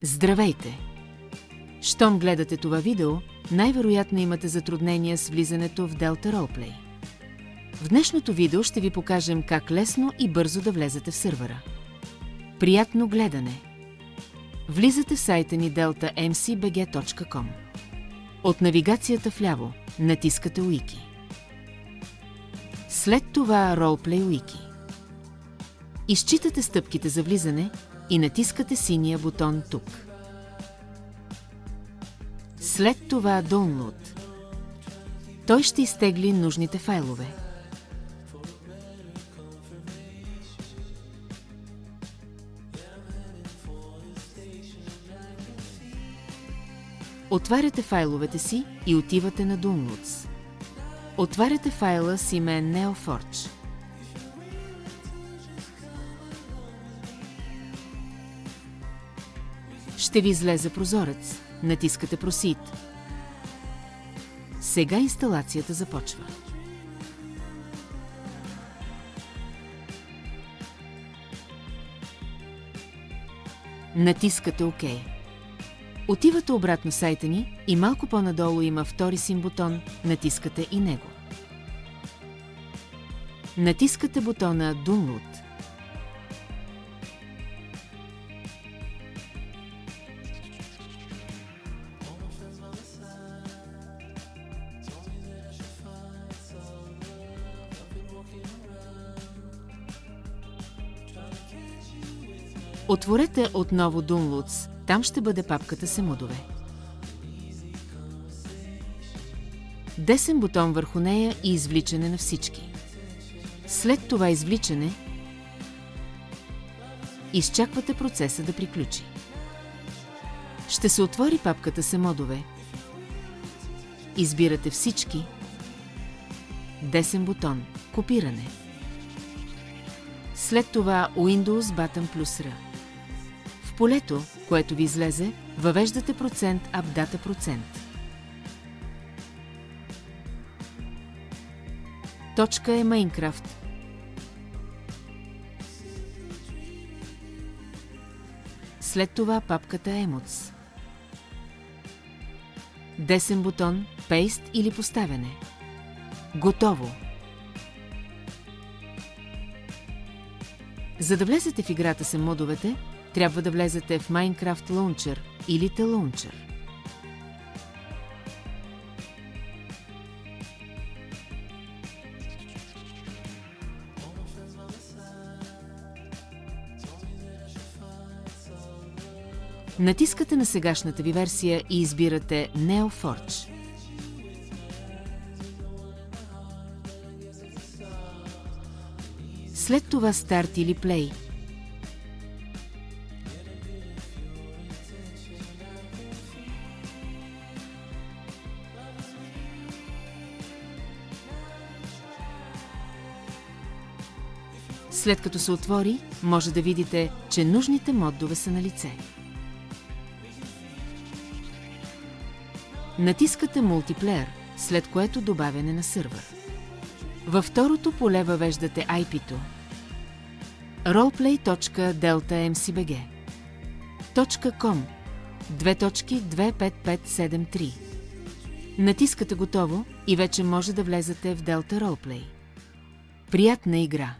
Здравейте! Щом гледате това видео, най-вероятно имате затруднения с влизането в Delta Roleplay. В днешното видео ще ви покажем как лесно и бързо да влезете в сървъра. Приятно гледане! Влизате в сайта ни deltamcbg.com. От навигацията вляво натискате Wiki. След това Roleplay Wiki. Изчитате стъпките за влизане и натискате синия бутон тук. След това Download. Той ще изтегли нужните файлове. Отваряте файловете си и отивате на Downloads. Отваряте файла с име NeoForge. Ще ви излезе прозорец. Натискате Proceed. Сега инсталацията започва. Натискате ОК. Отивате обратно в сайта ни и малко по-надолу има втори син бутон, натискате и него. Натискате бутона Download. Отворете отново Downloads, там ще бъде папката с модове. Десен бутон върху нея и извличане на всички. След това извличане, изчаквате процеса да приключи. Ще се отвори папката с модове. Избирате всички. Десен бутон – копиране. След това Windows Button плюс R. В полето, което ви излезе, въвеждате процент AppData процент. Точка е Minecraft. След това папката Emotes. Десен бутон Paste или поставяне. Готово! За да влезете в играта с модовете, трябва да влезете в Minecraft Launcher или T-Launcher. Натискате на сегашната ви версия и избирате NeoForge. След това Start или Play. След като се отвори, може да видите, че нужните модове са на лице. Натискате Multiplayer, след което добавяне на сървър. Във второто поле въвеждате IP-то roleplay.deltamcbg.com 2.25573. Натискате готово и вече може да влезете в Delta Roleplay. Приятна игра!